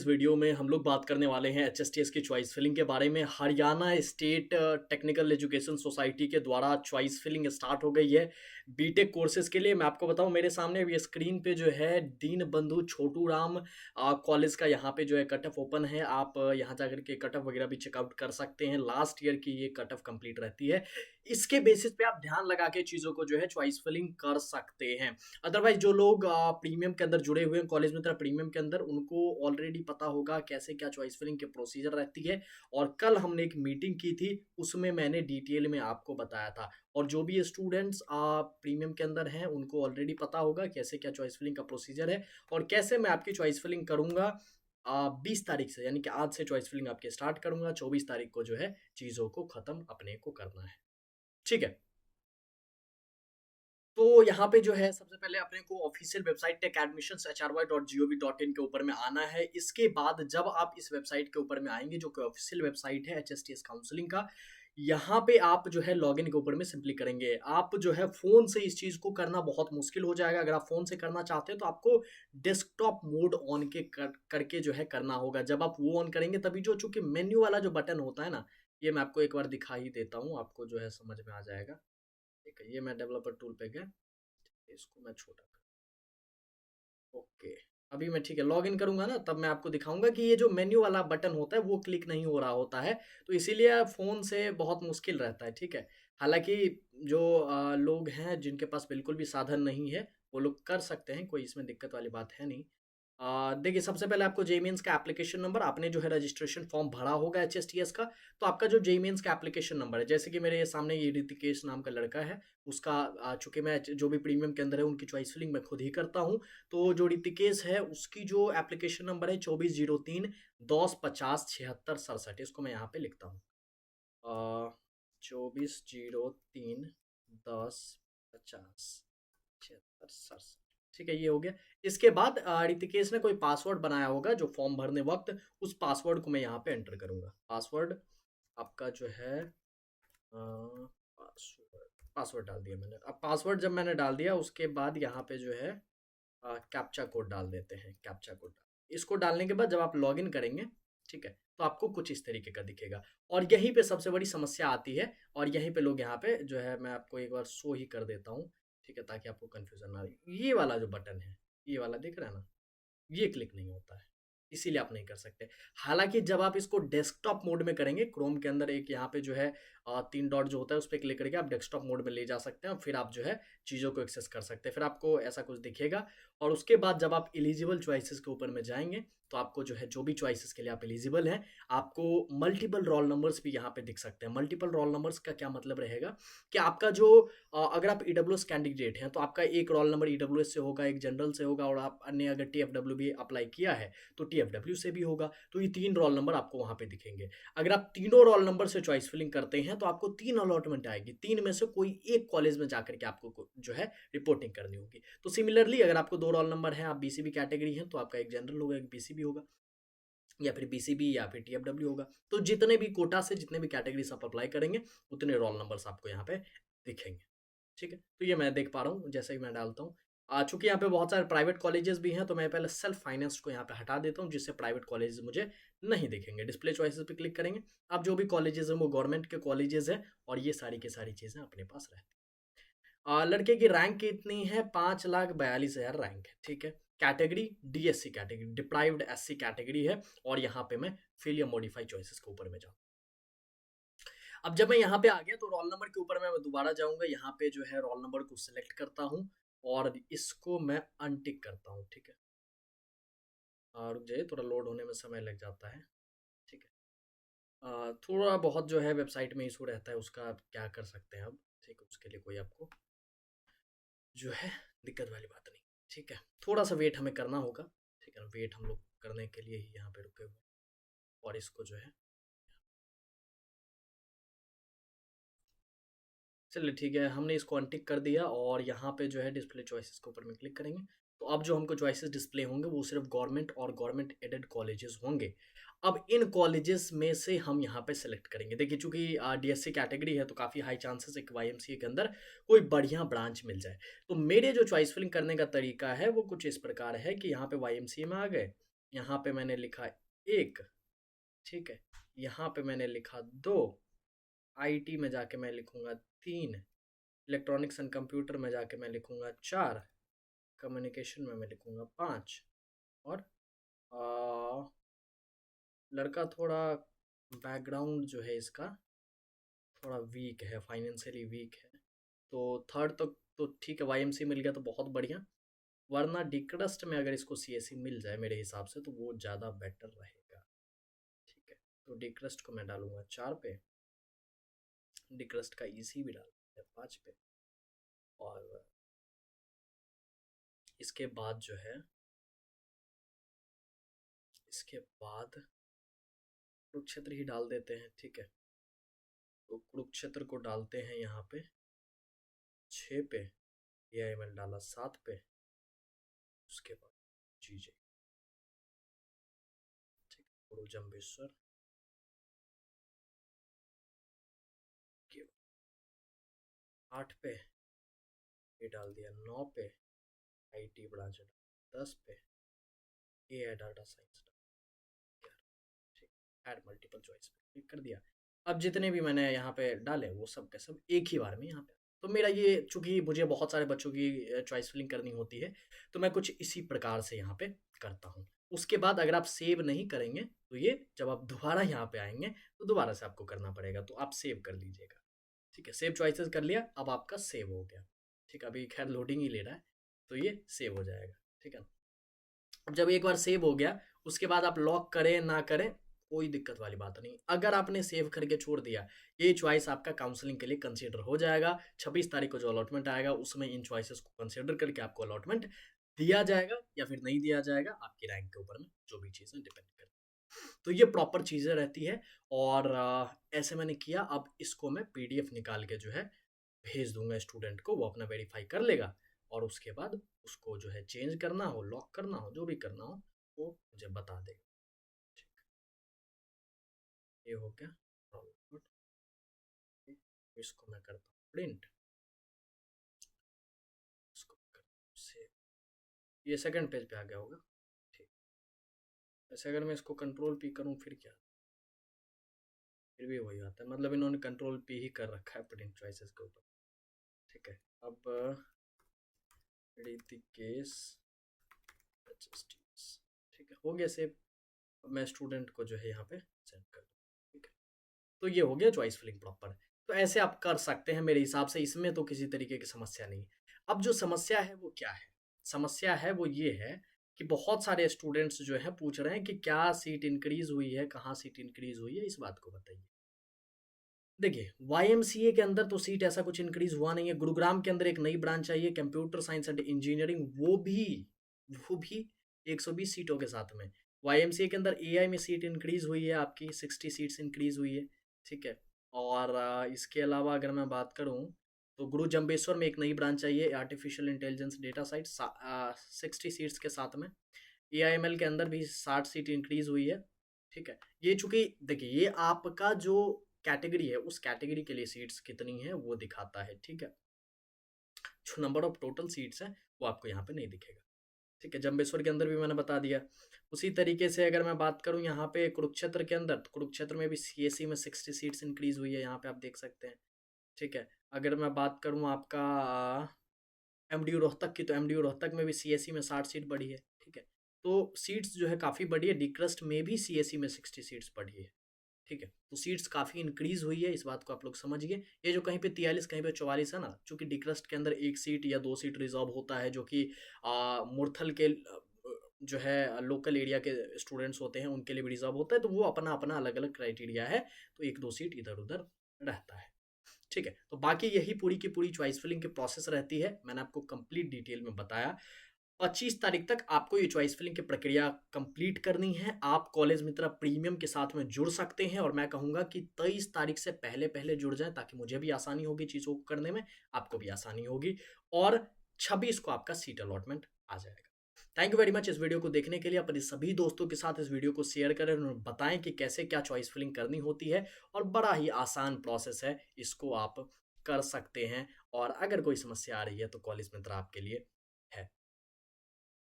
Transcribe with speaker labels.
Speaker 1: इस वीडियो में हम लोग बात करने वाले हैं एचएसटीएस की चॉइस फिलिंग के बारे में। Haryana state technical education society के द्वारा चॉइस फिलिंग स्टार्ट हो गई है बीटेक कोर्सेज के लिए। मैं आपको बताऊं, मेरे सामने अभी स्क्रीन पे जो है दीन बंधु छोटू राम कॉलेज का यहाँ पे जो है कट ऑफ ओपन है। आप यहाँ जाकर के कट ऑफ वगैरह भी चेकआउट कर सकते हैं। लास्ट ईयर की ये कट ऑफ कंप्लीट रहती है। इसके बेसिस पे आप ध्यान लगा के चीज़ों को जो है चॉइस फिलिंग कर सकते हैं। अदरवाइज जो लोग प्रीमियम के अंदर जुड़े हुए हैं कॉलेज में, तरह प्रीमियम के अंदर, उनको ऑलरेडी पता होगा कैसे क्या चॉइस फिलिंग के प्रोसीजर रहती है। और कल हमने एक मीटिंग की थी, उसमें मैंने डिटेल में आपको बताया था। और जो भी स्टूडेंट्स प्रीमियम के अंदर हैं उनको ऑलरेडी पता होगा कैसे क्या चॉइस फिलिंग का प्रोसीजर है और कैसे मैं आपकी चॉइस फिलिंग करूंगा। 20 तारीख से, यानी कि आज से चॉइस फिलिंग आपके स्टार्ट करूंगा। 24 तारीख को जो है चीज़ों को ख़त्म अपने को करना है। ठीक है। तो यहाँ पे जो है सबसे पहले अपने को ऑफिशियल वेबसाइट techadmissions.hry.gov.in के ऊपर में आना है। इसके बाद जब आप इस वेबसाइट के ऊपर में आएंगे, जो कि ऑफिशियल वेबसाइट है एचएसटीएस काउंसलिंग का, यहाँ पे आप जो है लॉगिन के ऊपर में सिंपली करेंगे। आप जो है फ़ोन से इस चीज़ को करना बहुत मुश्किल हो जाएगा। अगर आप फ़ोन से करना चाहते हैं तो आपको डेस्कटॉप मोड ऑन के करके जो है करना होगा। जब आप वो ऑन करेंगे तभी जो, चूँकि मेन्यू वाला जो बटन होता है ना, ये मैं आपको एक बार दिखा ही देता हूँ, आपको जो है समझ में आ जाएगा। ठीक है, ये मैं डेवलपर टूल पे गया, इसको मैं छोटा कर, ओके। अभी मैं, ठीक है, लॉग इन करूंगा ना, तब मैं आपको दिखाऊंगा कि ये जो मेन्यू वाला बटन होता है वो क्लिक नहीं हो रहा होता है। तो इसीलिए फ़ोन से बहुत मुश्किल रहता है। ठीक है। हालांकि जो लोग हैं जिनके पास बिल्कुल भी साधन नहीं है वो लोग कर सकते हैं, कोई इसमें दिक्कत वाली बात है नहीं। देखिए, सबसे पहले आपको जेई मेंस का एप्लीकेशन नंबर, आपने जो है रजिस्ट्रेशन फॉर्म भरा होगा एचएसटीएस का, तो आपका जो जेई मेंस का एप्लीकेशन नंबर है, जैसे कि मेरे सामने ये ऋतिकेश नाम का लड़का है, उसका चूंकि मैं जो भी प्रीमियम के अंदर है उनकी चॉइस फिलिंग मैं खुद ही करता हूँ। तो जो ऋतिकेश है उसकी जो एप्लीकेशन नंबर है 2403 10 50 76 67, इसको मैं यहाँ पे लिखता हूँ। 2403 10 50 76 67। ठीक है, ये हो गया। इसके बाद ऋतिकेश ने कोई पासवर्ड बनाया होगा जो फॉर्म भरने वक्त, उस पासवर्ड को मैं यहाँ पे एंटर करूंगा। पासवर्ड आपका जो है पासवर्ड, पासवर्ड डाल दिया मैंने। अब पासवर्ड जब मैंने डाल दिया उसके बाद यहाँ पे जो है कैप्चा कोड डाल देते हैं। कैप्चा कोड, इसको डालने के बाद जब आप लॉगिन करेंगे, ठीक है, तो आपको कुछ इस तरीके का दिखेगा। और यहीं पे सबसे बड़ी समस्या आती है, और यहीं पे लोग यहाँ पे जो है, मैं आपको एक बार शो ही कर देता हूँ, ठीक है, ताकि आपको कंफ्यूजन ना रहे। ये वाला जो बटन है, ये वाला दिख रहा है ना, ये क्लिक नहीं होता है, इसीलिए आप नहीं कर सकते। हालांकि जब आप इसको डेस्कटॉप मोड में करेंगे, क्रोम के अंदर एक यहाँ पे जो है 3 डॉट जो होता है उस पर क्लिक करके आप डेस्कटॉप मोड में ले जा सकते हैं और फिर आप जो है चीज़ों को एक्सेस कर सकते हैं। फिर आपको ऐसा कुछ दिखेगा। और उसके बाद जब आप एलिजिबल चॉइसेस के ऊपर में जाएंगे तो आपको जो है जो भी चॉइसेस के लिए आप एलिजिबल हैं, आपको मल्टीपल रोल नंबर्स भी यहाँ पे दिख सकते हैं। मल्टीपल रोल नंबर्स का क्या मतलब रहेगा कि आपका जो अगर आप ईडब्ल्यूएस कैंडिडेट हैं तो आपका एक रोल नंबर ईडब्ल्यूएस से होगा, एक जनरल से होगा, और आप अन्य अगर टीएफडब्ल्यू भी अप्लाई किया है तो टीएफडब्ल्यू से भी होगा। तो ये 3 रोल नंबर आपको वहाँ पे दिखेंगे। अगर आप तीनों रोल नंबर से चॉइस फिलिंग करते हैं तो आपको 3 अलॉटमेंट आएगी। 3 में से कोई एक कॉलेज में जाकर के आपको जो है रिपोर्टिंग करनी होगी। तो सिमिलरली अगर आपको 2 रोल नंबर हैं, आप बीसीबी कैटेगरी हैं, तो आपका एक जनरल होगा, एक बीसीबी होगा, या फिर बीसीबी या फिर टीएफडब्ल्यू होगा। तो जितने भी कोटा से जितने भी कैटेगरी आप अप्लाई करेंगे उतने रोल नंबर्स आपको यहाँ पे दिखेंगे। ठीक है, तो ये मैं देख पा रहा हूँ जैसे ही मैं डालता हूँ। चूंकि यहाँ पे बहुत सारे प्राइवेट कॉलेजेस भी हैं तो मैं पहले सेल्फ फाइनेंस को यहाँ पे हटा देता हूँ, जिससे प्राइवेट कॉलेजेस मुझे नहीं दिखेंगे। डिस्प्ले चॉइसेस पे क्लिक करेंगे, अब जो भी कॉलेजेस हैं वो गवर्नमेंट के कॉलेजेस हैं और ये सारी की सारी चीज़ें अपने पास रहती हैं। लड़के की रैंक कितनी है? 5,42,000 रैंक है। ठीक है। Category DSC category, deprived SC category है। और यहाँ पे मैं फिल या मॉडिफाई चॉइसेस के ऊपर में जाऊँ। अब जब मैं यहाँ पे आ गया तो रोल नंबर के ऊपर मैं दोबारा जाऊंगा। यहाँ पे जो है रोल नंबर को सिलेक्ट करता हूँ और इसको मैं अनटिक करता हूँ। ठीक है, रुक जाइए, थोड़ा लोड होने में समय लग जाता है। ठीक है। थोड़ा बहुत जो है वेबसाइट में इशू रहता है, उसका आप क्या कर सकते हैं अब। ठीक है, उसके लिए कोई आपको जो है दिक्कत वाली बात नहीं। ठीक है, थोड़ा सा वेट हमें करना होगा। ठीक है ना, वेट हम लोग करने के लिए ही यहाँ पे रुके हुए हैं। और इसको जो है, चलिए ठीक है, हमने इसको अनटिक कर दिया और यहाँ पे जो है डिस्प्ले चॉइसेस के ऊपर में क्लिक करेंगे। तो अब जो हमको चॉइसेस डिस्प्ले होंगे वो सिर्फ गवर्नमेंट और गवर्नमेंट एडेड कॉलेजेस होंगे। अब इन कॉलेजेस में से हम यहाँ पे सेलेक्ट करेंगे। देखिए, चूंकि डीएससी कैटेगरी है तो काफ़ी हाई चांसेस है कि वाईएमसीए के अंदर कोई बढ़िया ब्रांच मिल जाए। तो मेरे जो चॉइस फिलिंग करने का तरीका है वो कुछ इस प्रकार है कि यहाँ पे वाईएमसीए में आ गए, यहाँ पे मैंने लिखा 1, ठीक है, यहाँ पे मैंने लिखा 2, आईटी में जाके मैं लिखूंगा 3, इलेक्ट्रॉनिक्स एंड कंप्यूटर में जाके मैं लिखूंगा 4, कम्युनिकेशन में मैं लिखूंगा 5, और लड़का थोड़ा बैकग्राउंड जो है इसका थोड़ा वीक है, फाइनेंशियली वीक है, तो थर्ड तक तो ठीक है, वाईएमसी मिल गया तो बहुत बढ़िया, वरना डिक्रस्ट में अगर इसको सीएससी मिल जाए मेरे हिसाब से तो वो ज़्यादा बेटर रहेगा। ठीक है, तो डिक्रस्ट को मैं डालूंगा 4 पे, डिक्रस्ट का ईसी भी डालूंगा 5 पे, और इसके बाद जो है, इसके बाद कुरुक्षेत्र ही डाल देते हैं। ठीक है, तो कुरुक्षेत्र को डालते हैं यहाँ पे 6 पे, एआईएमएल डाला 7 पे, उसके बाद जीजे, ठीक है, गुरु जम्बेश्वर के 8 पे, ये डाल दिया 9 पे, आईटी ब्रांच 10 पे, एआई डाटा साइंस, ठीक, ऐड मल्टीपल चॉइस पे क्लिक कर दिया। अब जितने भी मैंने यहाँ पे डाले वो सब के सब एक ही बार में यहाँ पे, तो मेरा ये चूंकि मुझे बहुत सारे बच्चों की चॉइस फिलिंग करनी होती है तो मैं कुछ इसी प्रकार से यहाँ पे करता हूँ। उसके बाद अगर आप सेव नहीं करेंगे तो ये जब आप दोबारा यहाँ पे आएंगे तो दोबारा से आपको करना पड़ेगा, तो आप सेव कर लीजिएगा। ठीक है, सेव चॉइसेस कर लिया, अब आपका सेव हो गया। ठीक है, अभी खैर लोडिंग ही ले रहा है तो ये सेव हो जाएगा। ठीक है, अब जब एक बार सेव हो गया उसके बाद आप लॉक करें ना करें कोई दिक्कत वाली बात नहीं। अगर आपने सेव करके छोड़ दिया ये चॉइस आपका काउंसलिंग के लिए कंसीडर हो जाएगा। 26 तारीख को जो अलॉटमेंट आएगा उसमें इन चॉइसेस को कंसीडर करके आपको अलॉटमेंट दिया जाएगा या फिर नहीं दिया जाएगा, आपकी रैंक के ऊपर में जो भी चीज़ें डिपेंड करती है। तो ये प्रॉपर चीज़ें रहती है, और ऐसे मैंने किया। अब इसको मैं पीडीएफ निकाल के जो है भेज दूंगा स्टूडेंट को, वो अपना वेरीफाई कर लेगा और उसके बाद उसको जो है चेंज करना हो, लॉक करना हो, जो भी करना हो वो मुझे बता देगा। ठीक, ये हो गया। इसको मैं करता हूँ प्रिंट, इसको करता हूँ सेव, ये सेकंड पेज पे आ गया होगा। ठीक, ऐसे अगर मैं इसको कंट्रोल पी करूँ फिर क्या, फिर भी वही आता है, मतलब इन्होंने कंट्रोल पी ही कर रखा है प्रिंट चॉइसेस के ऊपर। ठीक है, अब ऋतिकेश, ठीक है, हो गया सेव। अब मैं स्टूडेंट को जो है यहाँ पे सेंड कर दूँ। ठीक है, तो ये हो गया चॉइस फिलिंग प्रॉपर। तो ऐसे आप कर सकते हैं मेरे हिसाब से, इसमें तो किसी तरीके की समस्या नहीं। अब जो समस्या है वो क्या है, समस्या है वो ये है कि बहुत सारे स्टूडेंट्स जो है पूछ रहे हैं कि क्या सीट इंक्रीज हुई है, कहाँ सीट इंक्रीज हुई है, इस बात को बताइए। देखिए, वाईएमसीए के अंदर तो सीट ऐसा कुछ इंक्रीज हुआ नहीं है। गुरुग्राम के अंदर एक नई ब्रांच आई है कंप्यूटर साइंस एंड इंजीनियरिंग, वो भी 120 सीटों के साथ में। वाईएमसीए के अंदर एआई में सीट इंक्रीज हुई है, आपकी 60 सीट्स इंक्रीज हुई है। ठीक है, और इसके अलावा अगर मैं बात करूं तो गुरु जम्बेश्वर में एक नई ब्रांच आई है artificial intelligence data site, 60 seats के साथ में। एआईएमएल के अंदर भी 60 सीट इंक्रीज हुई है। ठीक है, ये चूंकि देखिए ये आपका जो कैटेगरी है उस कैटेगरी के लिए सीट्स कितनी है वो दिखाता है। ठीक है, जो नंबर ऑफ टोटल सीट्स है वो आपको यहाँ पे नहीं दिखेगा। ठीक है, जम्बेश्वर के अंदर भी मैंने बता दिया। उसी तरीके से अगर मैं बात करूँ यहाँ पे कुरुक्षेत्र के अंदर, तो कुरुक्षेत्र में भी सीएससी में 60 सीट्स इंक्रीज हुई है, यहाँ पे आप देख सकते हैं। ठीक है, अगर मैं बात करूँ आपका एमडीयू रोहतक की, तो एमडीयू रोहतक में भी सीएससी में 60 सीट बढ़ी है। ठीक है, तो सीट्स जो है काफ़ी बढ़ी है। डिक्रस्ट में भी सीएससी में 60 सीट्स बढ़ी है। ठीक है, तो सीट्स काफ़ी इंक्रीज हुई है, इस बात को आप लोग समझिए। ये जो कहीं पे 43 कहीं पे 44 है ना, चूंकि डिक्रस्ट के अंदर एक सीट या 2 सीट रिजर्व होता है जो कि मुरथल के जो है लोकल एरिया के स्टूडेंट्स होते हैं उनके लिए भी रिजर्व होता है, तो वो अपना अपना अलग अलग क्राइटेरिया है, तो 1-2 सीट इधर उधर रहता है। ठीक है, तो बाकी यही पूरी की पूरी चॉइस फिलिंग की प्रोसेस रहती है, मैंने आपको कंप्लीट डिटेल में बताया। 25 तारीख तक आपको ये चॉइस फिलिंग की प्रक्रिया कंप्लीट करनी है। आप कॉलेज मित्रा प्रीमियम के साथ में जुड़ सकते हैं, और मैं कहूँगा कि 23 तारीख से पहले पहले जुड़ जाएं ताकि मुझे भी आसानी होगी चीज़ों को करने में, आपको भी आसानी होगी, और 26 को आपका सीट अलॉटमेंट आ जाएगा। थैंक यू वेरी मच इस वीडियो को देखने के लिए। अपने सभी दोस्तों के साथ इस वीडियो को शेयर करें और बताएं कि कैसे क्या चॉइस फिलिंग करनी होती है, और बड़ा ही आसान प्रोसेस है, इसको आप कर सकते हैं। और अगर कोई समस्या आ रही है तो कॉलेज मित्र आपके लिए